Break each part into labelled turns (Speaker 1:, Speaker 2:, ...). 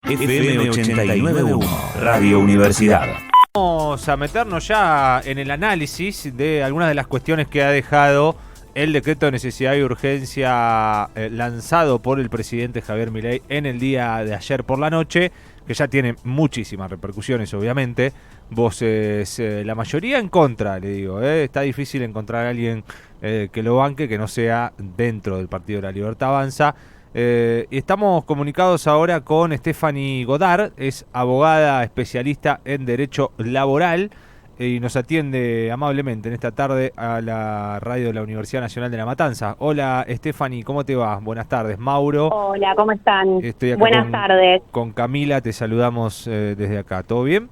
Speaker 1: FM 89.1, Radio Universidad.
Speaker 2: Vamos a meternos ya en el análisis de algunas de las cuestiones que ha dejado el decreto de necesidad y urgencia lanzado por el presidente Javier Milei en el día de ayer por la noche, que ya tiene muchísimas repercusiones, obviamente. Voces, la mayoría en contra, le digo. Está difícil encontrar a alguien que lo banque, que no sea dentro del Partido de la Libertad Avanza. Estamos comunicados ahora con Stephanie Godard, es abogada especialista en Derecho Laboral y nos atiende amablemente en esta tarde a la radio de la Universidad Nacional de La Matanza. Hola Stephanie, ¿cómo te va? Buenas tardes. Mauro.
Speaker 3: Hola, ¿cómo están?
Speaker 2: Estoy acá
Speaker 3: Buenas tardes.
Speaker 2: Con Camila, te saludamos desde acá. ¿Todo bien?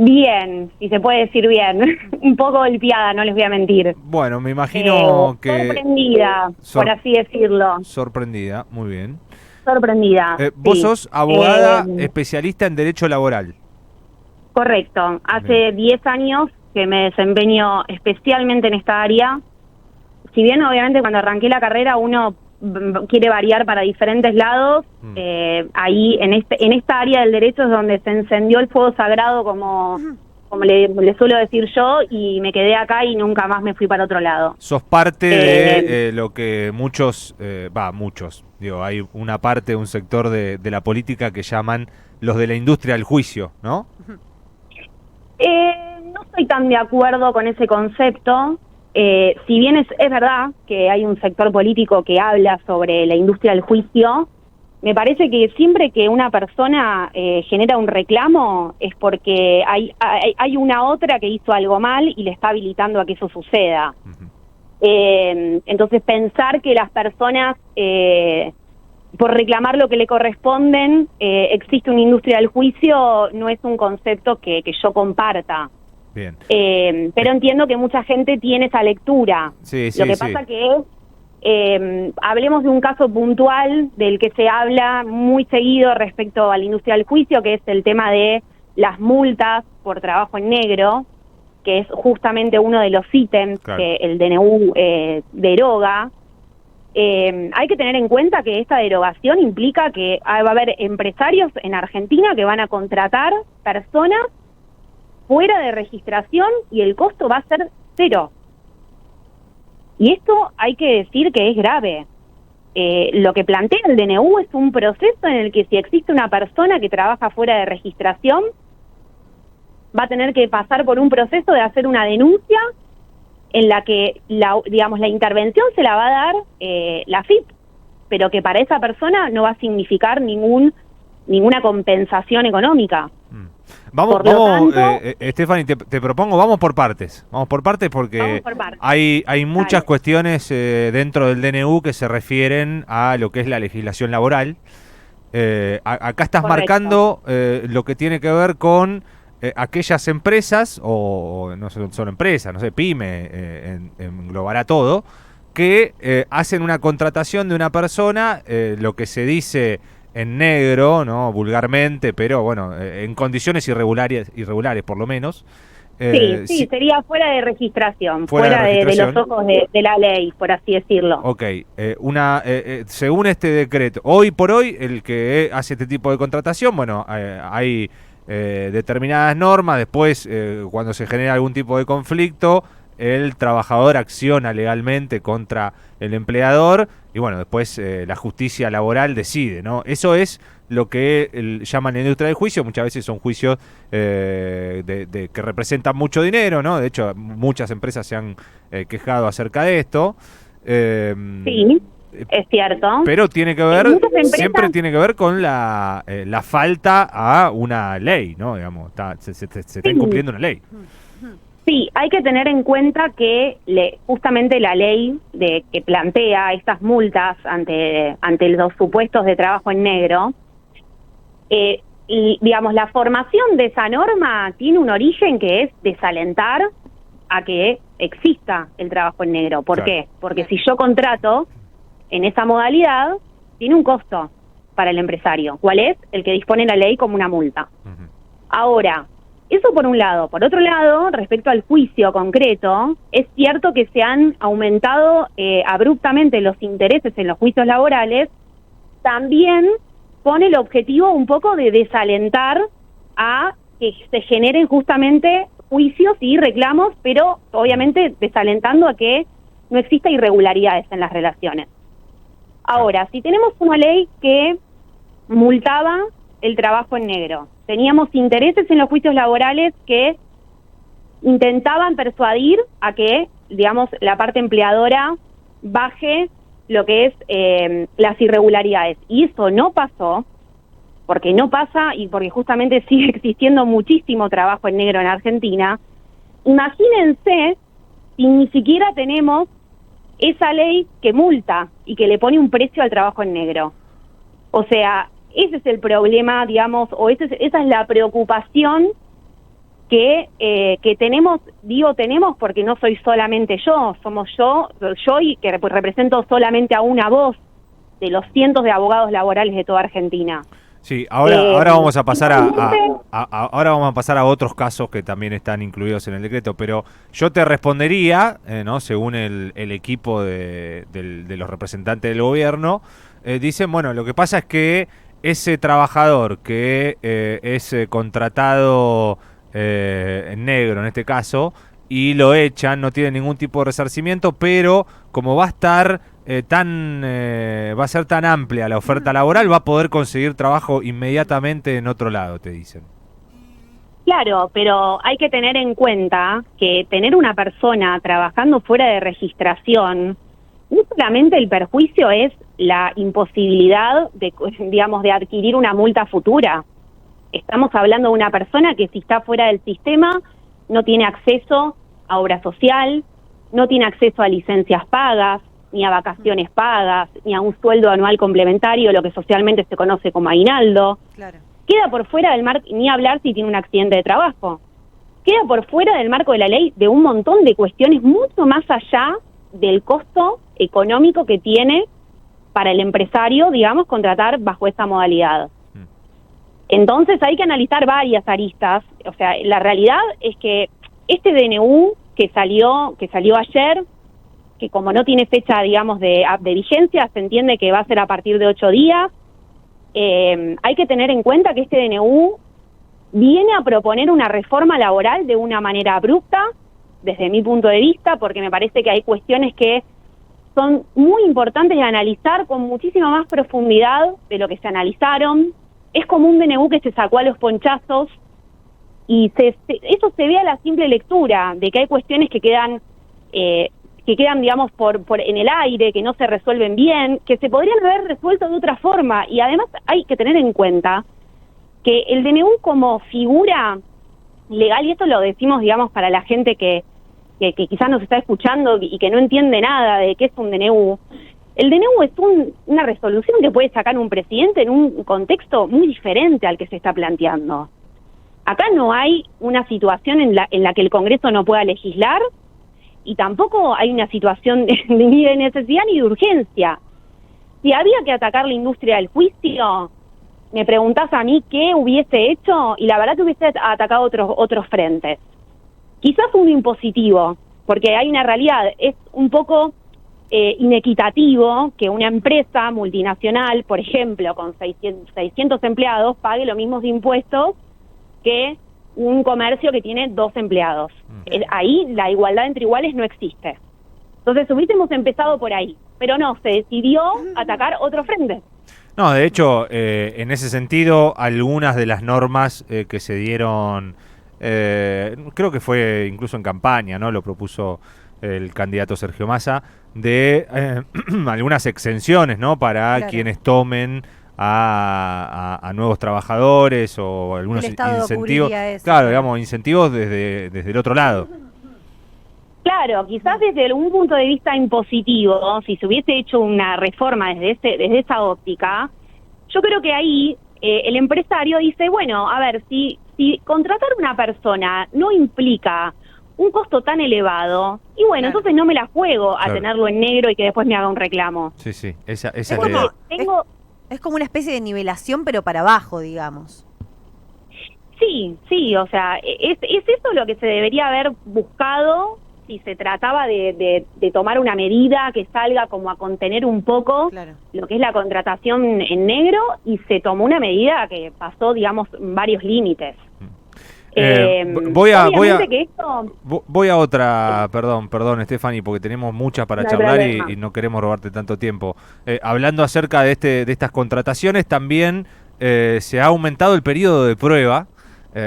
Speaker 3: Bien, si se puede decir bien. Un poco golpeada, no les voy a mentir.
Speaker 2: Bueno, me imagino que...
Speaker 3: Sorprendida, por así decirlo.
Speaker 2: Sorprendida, muy bien.
Speaker 3: Sorprendida,
Speaker 2: Vos
Speaker 3: sí.
Speaker 2: sos abogada especialista en Derecho Laboral.
Speaker 3: Correcto. Hace 10 años que me desempeño especialmente en esta área. Si bien, obviamente, cuando arranqué la carrera uno quiere variar para diferentes lados, ahí en esta área del derecho es donde se encendió el fuego sagrado, como le suelo decir yo, y me quedé acá y nunca más me fui para otro lado.
Speaker 2: Sos parte de lo que muchos, digo, hay una parte, un sector de la política que llaman los de la industria del juicio, ¿no?
Speaker 3: No estoy tan de acuerdo con ese concepto. Si bien es verdad que hay un sector político que habla sobre la industria del juicio, me parece que siempre que una persona genera un reclamo es porque hay una otra que hizo algo mal y le está habilitando a que eso suceda. Entonces pensar que las personas, por reclamar lo que le corresponden, existe una industria del juicio, no es un concepto que yo comparta.
Speaker 2: Bien.
Speaker 3: Pero entiendo que mucha gente tiene esa lectura.
Speaker 2: Sí,
Speaker 3: Lo que pasa que es, hablemos de un caso puntual del que se habla muy seguido respecto a la industria del juicio, que es el tema de las multas por trabajo en negro, que es justamente uno de los ítems que el DNU deroga. Hay que tener en cuenta que esta derogación implica que va a haber empresarios en Argentina que van a contratar personas fuera de registración y el costo va a ser cero. Y esto hay que decir que es grave. Lo que plantea el DNU es un proceso en el que si existe una persona que trabaja fuera de registración, va a tener que pasar por un proceso de hacer una denuncia en la que la intervención se la va a dar la FIP, pero que para esa persona no va a significar ninguna compensación económica.
Speaker 2: Vamos, Stephanie, te propongo, vamos por partes porque hay muchas cuestiones dentro del DNU que se refieren a lo que es la legislación laboral. Acá estás marcando lo que tiene que ver con aquellas empresas, o no son empresas, no sé, pyme, englobará todo, que hacen una contratación de una persona, lo que se dice en negro, ¿no? Vulgarmente, pero bueno, en condiciones irregulares por lo menos.
Speaker 3: Sí, sería fuera de registración, fuera de los ojos de la ley, por así decirlo.
Speaker 2: Ok, según este decreto, hoy por hoy, el que hace este tipo de contratación, bueno, hay determinadas normas, después cuando se genera algún tipo de conflicto, el trabajador acciona legalmente contra el empleador y bueno, después la justicia laboral decide, ¿no? Eso es lo que llaman la industria del juicio. Muchas veces son juicios que representan mucho dinero, ¿no? De hecho, muchas empresas se han quejado acerca de esto.
Speaker 3: Sí, es cierto.
Speaker 2: Pero tiene que ver, siempre tiene que ver con la falta a una ley, ¿no? Digamos, se está incumpliendo una ley.
Speaker 3: Sí, hay que tener en cuenta que justamente la ley que plantea estas multas ante los supuestos de trabajo en negro, la formación de esa norma tiene un origen que es desalentar a que exista el trabajo en negro. ¿Por qué? Porque si yo contrato en esa modalidad, tiene un costo para el empresario. ¿Cuál es? El que dispone la ley como una multa. Ahora, eso por un lado. Por otro lado, respecto al juicio concreto, es cierto que se han aumentado abruptamente los intereses en los juicios laborales, también con el objetivo un poco de desalentar a que se generen justamente juicios y reclamos, pero obviamente desalentando a que no exista irregularidades en las relaciones. Ahora, si tenemos una ley que multaba el trabajo en negro, teníamos intereses en los juicios laborales que intentaban persuadir a que, digamos, la parte empleadora baje lo que es las irregularidades. Y eso no pasó, porque no pasa y porque justamente sigue existiendo muchísimo trabajo en negro en Argentina. Imagínense si ni siquiera tenemos esa ley que multa y que le pone un precio al trabajo en negro. O sea, ese es el problema, digamos, o esa es la preocupación que tenemos, tenemos porque no soy solamente yo, somos yo y que represento solamente a una voz de los cientos de abogados laborales de toda Argentina.
Speaker 2: Sí, ahora vamos a pasar ahora vamos a pasar a otros casos que también están incluidos en el decreto, pero yo te respondería, ¿no? Según el equipo de los representantes del gobierno, dicen, bueno, lo que pasa es que ese trabajador que es contratado en negro en este caso y lo echan, no tiene ningún tipo de resarcimiento, pero como va a estar va a ser tan amplia la oferta laboral, va a poder conseguir trabajo inmediatamente en otro lado, te dicen.
Speaker 3: Claro, pero hay que tener en cuenta que tener una persona trabajando fuera de registración, no solamente el perjuicio es la imposibilidad de, digamos, de adquirir una multa futura. Estamos hablando de una persona que si está fuera del sistema no tiene acceso a obra social, no tiene acceso a licencias pagas, ni a vacaciones pagas, ni a un sueldo anual complementario, lo que socialmente se conoce como aguinaldo.
Speaker 4: Claro.
Speaker 3: Queda por fuera del marco, ni hablar si tiene un accidente de trabajo. Queda por fuera del marco de la ley de un montón de cuestiones mucho más allá del costo económico que tiene para el empresario, digamos, contratar bajo esa modalidad. Entonces hay que analizar varias aristas. O sea, la realidad es que este DNU que salió ayer, que como no tiene fecha, digamos, de vigencia, se entiende que va a ser a partir de 8 días. Hay que tener en cuenta que este DNU viene a proponer una reforma laboral de una manera abrupta, desde mi punto de vista, porque me parece que hay cuestiones que son muy importantes de analizar con muchísima más profundidad de lo que se analizaron. Es como un DNU que se sacó a los ponchazos y eso se ve a la simple lectura, de que hay cuestiones que quedan, digamos, por en el aire, que no se resuelven bien, que se podrían haber resuelto de otra forma. Y además hay que tener en cuenta que el DNU como figura legal, y esto lo decimos, digamos, para la gente que quizás nos está escuchando y que no entiende nada de qué es un DNU, el DNU es una resolución que puede sacar un presidente en un contexto muy diferente al que se está planteando. Acá no hay una situación en la que el Congreso no pueda legislar, y tampoco hay una situación ni de necesidad ni de urgencia. Si había que atacar la industria del juicio, me preguntás a mí qué hubiese hecho, y la verdad que hubiese atacado otros frentes. Quizás uno impositivo, porque hay una realidad, es un poco inequitativo que una empresa multinacional, por ejemplo, con 600 empleados, pague los mismos impuestos que un comercio que tiene 2 empleados. Ahí la igualdad entre iguales no existe. Entonces hubiésemos empezado por ahí, pero no, se decidió atacar otro frente.
Speaker 2: No, de hecho, en ese sentido, algunas de las normas que se dieron, creo que fue incluso en campaña, ¿no? Lo propuso el candidato Sergio Massa, de algunas exenciones, ¿no? Para quienes tomen a nuevos trabajadores o algunos incentivos, digamos, incentivos desde el otro lado.
Speaker 3: Claro, quizás desde un punto de vista impositivo, si se hubiese hecho una reforma desde esa óptica, yo creo que ahí el empresario dice, bueno, a ver, si contratar una persona no implica un costo tan elevado, y bueno, entonces no me la juego a tenerlo en negro y que después me haga un reclamo.
Speaker 2: Sí, esa
Speaker 4: es como una especie de nivelación, pero para abajo, digamos.
Speaker 3: Sí, o sea, es eso lo que se debería haber buscado si se trataba de tomar una medida que salga como a contener un poco
Speaker 4: Claro.
Speaker 3: lo que es la contratación en negro, y se tomó una medida que pasó, digamos, varios límites.
Speaker 2: Voy a
Speaker 3: Obviamente que esto...
Speaker 2: voy a otra, perdón, Stephanie, porque tenemos muchas para
Speaker 3: No hay
Speaker 2: charlar
Speaker 3: problema.
Speaker 2: y no queremos robarte tanto tiempo. Hablando acerca de estas contrataciones, también se ha aumentado el periodo de prueba,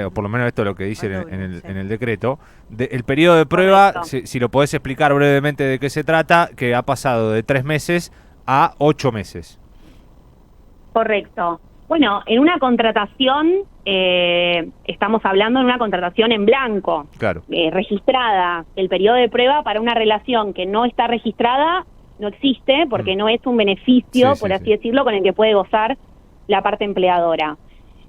Speaker 2: o por lo menos esto es lo que dice en el decreto. El periodo de prueba,
Speaker 3: Correcto.
Speaker 2: si lo podés explicar brevemente de qué se trata, que ha pasado de 3 meses a 8 meses.
Speaker 3: Correcto. Bueno, en una contratación, estamos hablando de una contratación en blanco,
Speaker 2: Claro.
Speaker 3: registrada. El periodo de prueba para una relación que no está registrada no existe, porque no es un beneficio,
Speaker 2: Sí,
Speaker 3: por
Speaker 2: sí,
Speaker 3: así
Speaker 2: sí.
Speaker 3: decirlo, con el que puede gozar la parte empleadora.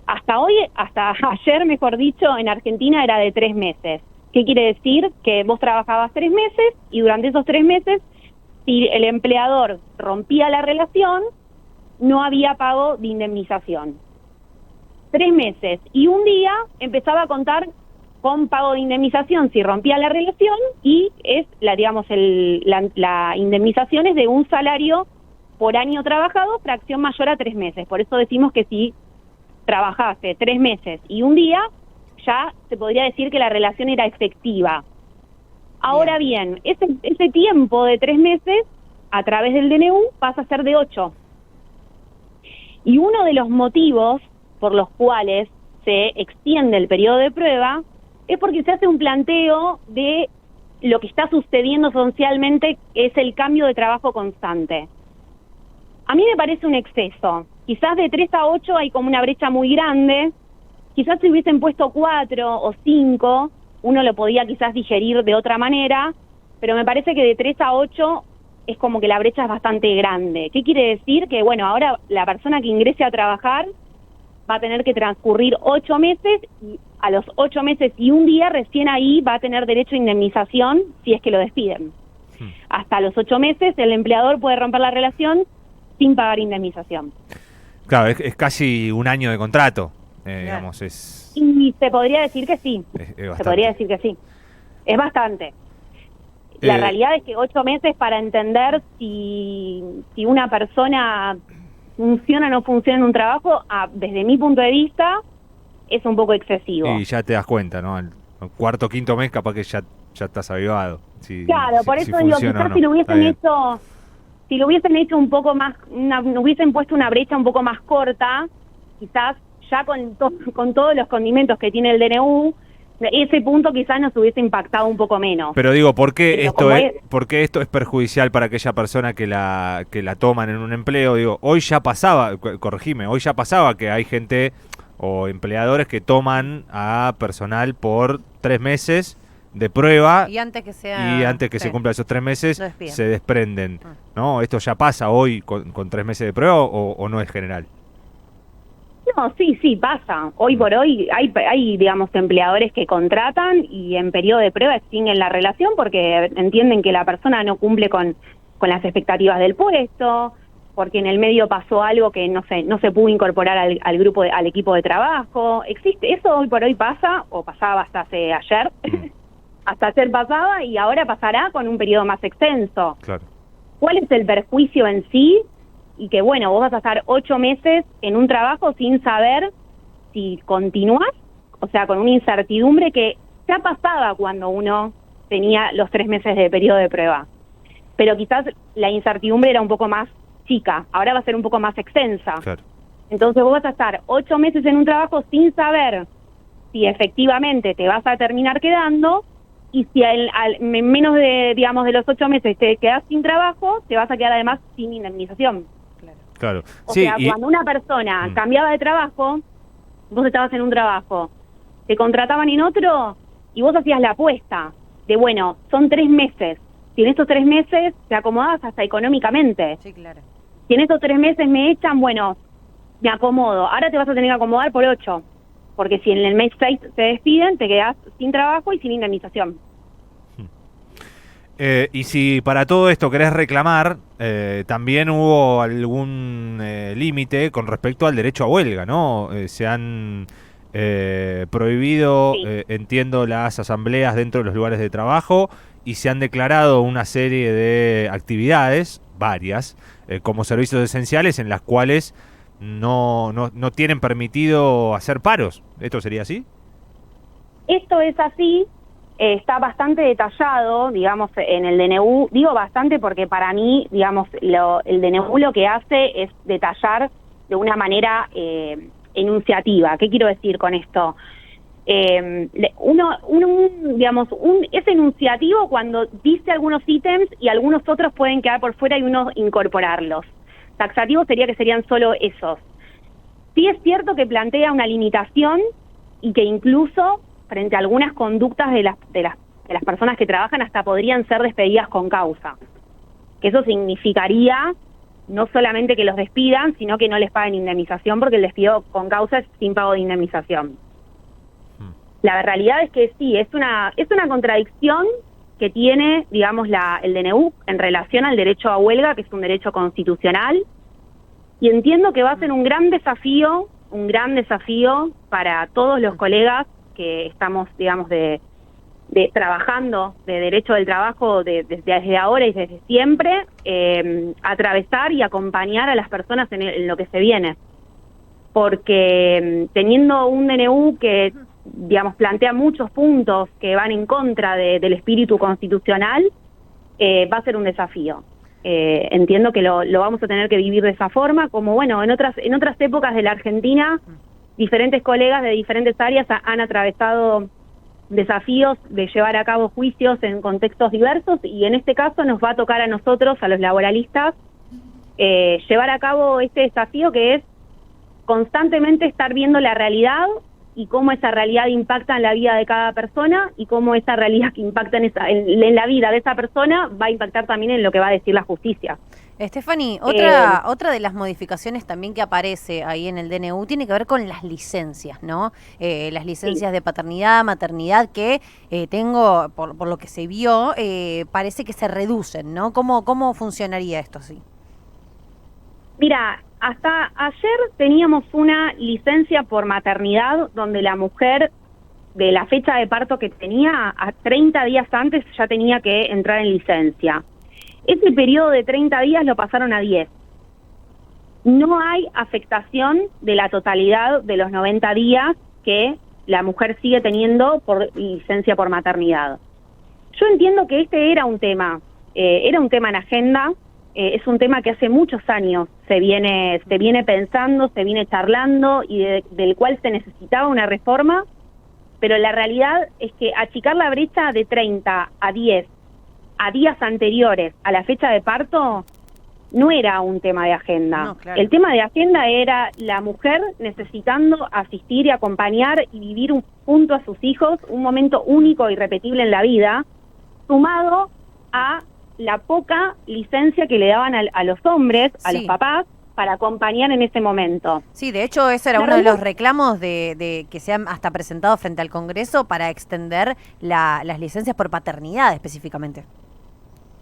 Speaker 3: Hasta hoy, hasta ayer, mejor dicho, en Argentina era de 3 meses. ¿Qué quiere decir? Que vos trabajabas 3 meses y durante esos 3 meses, si el empleador rompía la relación, no había pago de indemnización. 3 meses y un día empezaba a contar con pago de indemnización si rompía la relación, y es la indemnización es de un salario por año trabajado, fracción mayor a 3 meses. Por eso decimos que si trabajaste 3 meses y un día, ya se podría decir que la relación era efectiva. Ahora bien, ese tiempo de 3 meses, a través del DNU, pasa a ser de 8. Y uno de los motivos por los cuales se extiende el periodo de prueba es porque se hace un planteo de lo que está sucediendo socialmente, que es el cambio de trabajo constante. A mí me parece un exceso. Quizás de 3 a 8 hay como una brecha muy grande. Quizás si hubiesen puesto 4 o 5, uno lo podía quizás digerir de otra manera, pero me parece que de 3 a 8 es como que la brecha es bastante grande. ¿Qué quiere decir? Que bueno, ahora la persona que ingrese a trabajar va a tener que transcurrir 8 meses, y a los 8 meses y un día recién ahí va a tener derecho a indemnización si es que lo despiden. Hasta los 8 meses el empleador puede romper la relación sin pagar indemnización.
Speaker 2: Claro, es casi un año de contrato, digamos, es
Speaker 3: Y se podría decir que sí,
Speaker 2: bastante.
Speaker 3: se podría decir que sí. Es bastante. La realidad es que 8 meses para entender si una persona funciona o no funciona en un trabajo, desde mi punto de vista, es un poco excesivo.
Speaker 2: Y ya te das cuenta, ¿no? Al cuarto, quinto mes capaz que ya estás avivado.
Speaker 3: Claro, por eso digo, quizás si lo hubiesen hecho un poco más, hubiesen puesto una brecha un poco más corta, quizás ya con todos los condimentos que tiene el DNU, ese punto quizás nos hubiese impactado un poco menos.
Speaker 2: Pero digo, ¿por qué
Speaker 3: Pero
Speaker 2: esto es perjudicial para aquella persona que la toman en un empleo? Digo, hoy ya pasaba, corregime, hoy ya pasaba que hay gente o empleadores que toman a personal por 3 meses de prueba,
Speaker 4: Y antes que
Speaker 2: se cumplan esos 3 meses
Speaker 4: lo despiden.
Speaker 2: se desprenden, ¿no? ¿Esto ya pasa hoy con 3 meses de prueba o no es general?
Speaker 3: No, sí, pasa. Hoy por hoy hay, digamos, empleadores que contratan y en periodo de prueba extinguen la relación porque entienden que la persona no cumple con las expectativas del puesto, porque en el medio pasó algo que no se pudo incorporar al grupo, al equipo de trabajo. Existe, eso hoy por hoy pasa, o pasaba hasta hace ayer, hasta ayer pasaba, y ahora pasará con un periodo más extenso.
Speaker 2: Claro.
Speaker 3: ¿Cuál es el perjuicio en sí? Y que bueno, vos vas a estar 8 meses en un trabajo sin saber si continúas, o sea, con una incertidumbre que ya pasaba cuando uno tenía los 3 meses de periodo de prueba. Pero quizás la incertidumbre era un poco más chica, ahora va a ser un poco más extensa.
Speaker 2: Claro.
Speaker 3: Entonces vos vas a estar 8 meses en un trabajo sin saber si efectivamente te vas a terminar quedando, y si en menos de, digamos, de los 8 meses te quedas sin trabajo, te vas a quedar además sin indemnización.
Speaker 2: Claro.
Speaker 3: O sea, cuando una persona cambiaba de trabajo, vos estabas en un trabajo, te contrataban en otro y vos hacías la apuesta de, bueno, son 3 meses. Si en estos 3 meses te acomodabas hasta económicamente.
Speaker 4: Sí, claro.
Speaker 3: Si en estos 3 meses me echan, bueno, me acomodo. Ahora te vas a tener que acomodar por 8. Porque si en el mes 6 te despiden, te quedás sin trabajo y sin indemnización.
Speaker 2: Y si para todo esto querés reclamar, también hubo algún límite con respecto al derecho a huelga, ¿no? Se han prohibido,
Speaker 3: Sí.
Speaker 2: entiendo, las asambleas dentro de los lugares de trabajo, y se han declarado una serie de actividades, varias, como servicios esenciales en las cuales no tienen permitido hacer paros. ¿Esto sería así?
Speaker 3: Esto es así, está bastante detallado, digamos, en el DNU. Digo bastante porque para mí, digamos, el DNU lo que hace es detallar de una manera enunciativa. ¿Qué quiero decir con esto? Es enunciativo cuando dice algunos ítems y algunos otros pueden quedar por fuera y uno incorporarlos. Taxativo sería que serían solo esos. Sí es cierto que plantea una limitación y que incluso frente a algunas conductas de las personas que trabajan hasta podrían ser despedidas con causa. Que eso significaría no solamente que los despidan, sino que no les paguen indemnización, porque el despido con causa es sin pago de indemnización. La realidad es que sí, es una contradicción que tiene, digamos, el DNU en relación al derecho a huelga, que es un derecho constitucional, y entiendo que va a ser un gran desafío para todos los colegas que estamos, digamos, de trabajando de derecho del trabajo desde ahora y desde siempre, atravesar y acompañar a las personas en lo que se viene. Porque teniendo un DNU que, digamos, plantea muchos puntos que van en contra del espíritu constitucional, va a ser un desafío. Entiendo que lo vamos a tener que vivir de esa forma, como bueno, en otras épocas de la Argentina, diferentes colegas de diferentes áreas han atravesado desafíos de llevar a cabo juicios en contextos diversos, y en este caso nos va a tocar a nosotros, a los laboralistas, llevar a cabo este desafío, que es constantemente estar viendo la realidad y cómo esa realidad impacta en la vida de cada persona, y cómo esa realidad que impacta en la vida de esa persona va a impactar también en lo que va a decir la justicia.
Speaker 4: Stephanie, otra de las modificaciones también que aparece ahí en el DNU tiene que ver con las licencias, ¿no? Las licencias de paternidad, maternidad, que tengo, por lo que se vio, parece que se reducen, ¿no? ¿Cómo funcionaría esto así?
Speaker 3: Mira, hasta ayer teníamos una licencia por maternidad donde la mujer, de la fecha de parto que tenía, a 30 días antes ya tenía que entrar en licencia. Ese periodo de 30 días lo pasaron a 10. No hay afectación de la totalidad de los 90 días que la mujer sigue teniendo por licencia por maternidad. Yo entiendo que este era un tema en agenda. Es un tema que hace muchos años se viene pensando, se viene charlando, y del cual se necesitaba una reforma, pero la realidad es que achicar la brecha de 30 a 10 a días anteriores a la fecha de parto no era un tema de agenda. No, claro. El tema de agenda era la mujer necesitando asistir y acompañar y vivir junto a sus hijos un momento único y irrepetible en la vida, sumado a la poca licencia que le daban a los hombres, a los papás, para acompañar en ese momento.
Speaker 4: Sí, de hecho ese era uno de los reclamos de que se han hasta presentado frente al Congreso para extender las licencias por paternidad específicamente.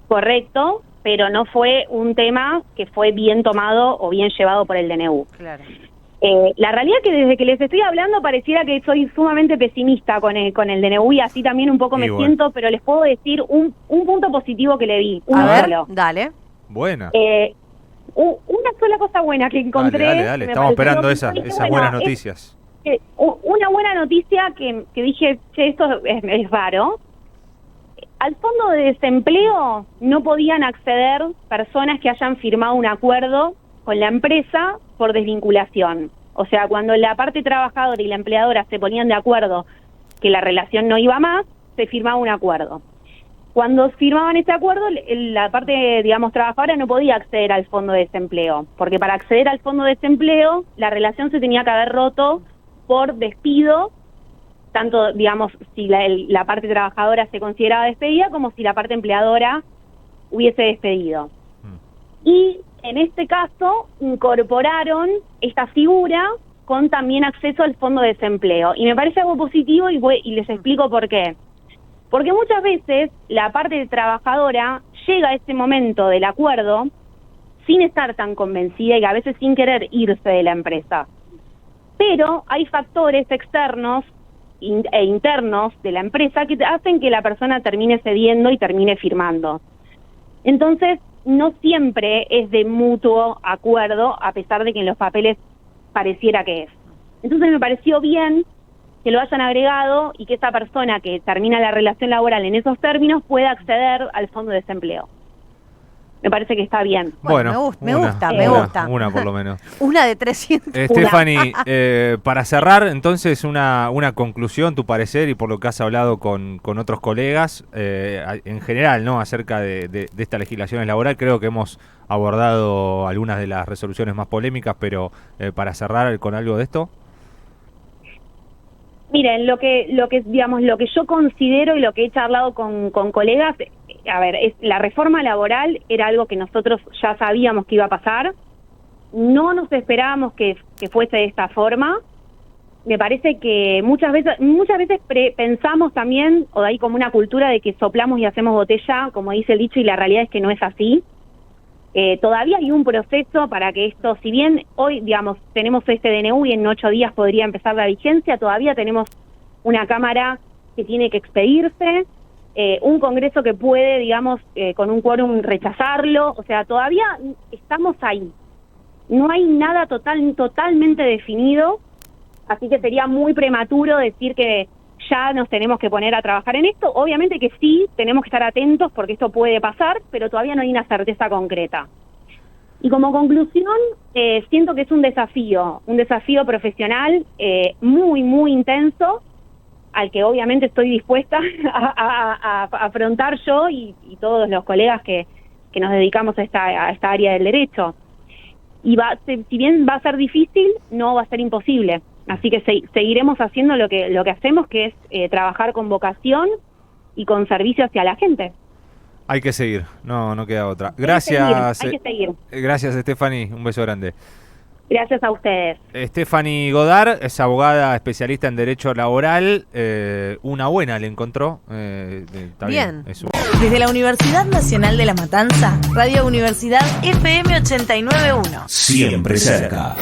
Speaker 3: Correcto, pero no fue un tema que fue bien tomado o bien llevado por el DNU.
Speaker 4: Claro.
Speaker 3: La realidad es que desde que les estoy hablando pareciera que soy sumamente pesimista con el DNU, y así también un poco me siento, pero les puedo decir un punto positivo que le vi.
Speaker 4: A ver, dale.
Speaker 2: Buena.
Speaker 3: Una sola cosa buena que encontré.
Speaker 2: Dale. Estamos esperando esas buenas noticias.
Speaker 3: Una buena noticia que dije, che, esto es raro. Al fondo de desempleo no podían acceder personas que hayan firmado un acuerdo con la empresa por desvinculación. O sea, cuando la parte trabajadora y la empleadora se ponían de acuerdo que la relación no iba más, se firmaba un acuerdo. Cuando firmaban este acuerdo, la parte, digamos, trabajadora no podía acceder al fondo de desempleo, porque para acceder al fondo de desempleo, la relación se tenía que haber roto por despido, tanto, digamos, si la parte trabajadora se consideraba despedida, como si la parte empleadora hubiese despedido. Y en este caso incorporaron esta figura con también acceso al fondo de desempleo. Y me parece algo positivo, y les explico por qué. Porque muchas veces la parte trabajadora llega a ese momento del acuerdo sin estar tan convencida y a veces sin querer irse de la empresa. Pero hay factores externos e internos de la empresa que hacen que la persona termine cediendo y termine firmando. Entonces, no siempre es de mutuo acuerdo, a pesar de que en los papeles pareciera que es. Entonces me pareció bien que lo hayan agregado y que esa persona que termina la relación laboral en esos términos pueda acceder al fondo de desempleo. Me parece que está bien.
Speaker 4: Bueno, me gusta.
Speaker 2: Una por lo menos.
Speaker 4: Una de 300.
Speaker 2: Stephanie, para cerrar, entonces, una conclusión, tu parecer, y por lo que has hablado con otros colegas, en general, ¿no? Acerca de esta legislación laboral, creo que hemos abordado algunas de las resoluciones más polémicas, pero para cerrar con algo de esto.
Speaker 3: Miren, lo que yo considero y lo que he charlado con colegas, a ver, la reforma laboral era algo que nosotros ya sabíamos que iba a pasar, no nos esperábamos que fuese de esta forma. Me parece que muchas veces pensamos también, o hay como una cultura de que soplamos y hacemos botella, como dice el dicho, y la realidad es que no es así. Todavía hay un proceso para que esto, si bien hoy, tenemos este DNU y en 8 días podría empezar la vigencia, todavía tenemos una Cámara que tiene que expedirse, un Congreso que puede, con un quórum rechazarlo, o sea, todavía estamos ahí. No hay nada totalmente definido, así que sería muy prematuro decir que ya nos tenemos que poner a trabajar en esto. Obviamente que sí, tenemos que estar atentos porque esto puede pasar, pero todavía no hay una certeza concreta. Y como conclusión, siento que es un desafío profesional muy, muy intenso, al que obviamente estoy dispuesta a afrontar yo y todos los colegas que nos dedicamos a esta área del derecho. Y si bien va a ser difícil, no va a ser imposible. Así que seguiremos haciendo lo que hacemos, que es trabajar con vocación y con servicio hacia la gente.
Speaker 2: Hay que seguir, no queda otra. Gracias.
Speaker 3: Hay que seguir.
Speaker 2: Gracias, Stephanie. Un beso grande.
Speaker 3: Gracias a ustedes.
Speaker 2: Stephanie Godard es abogada especialista en Derecho Laboral. Una buena le encontró. Está bien.
Speaker 5: Desde la Universidad Nacional de La Matanza, Radio Universidad FM 89.1.
Speaker 1: Siempre cerca.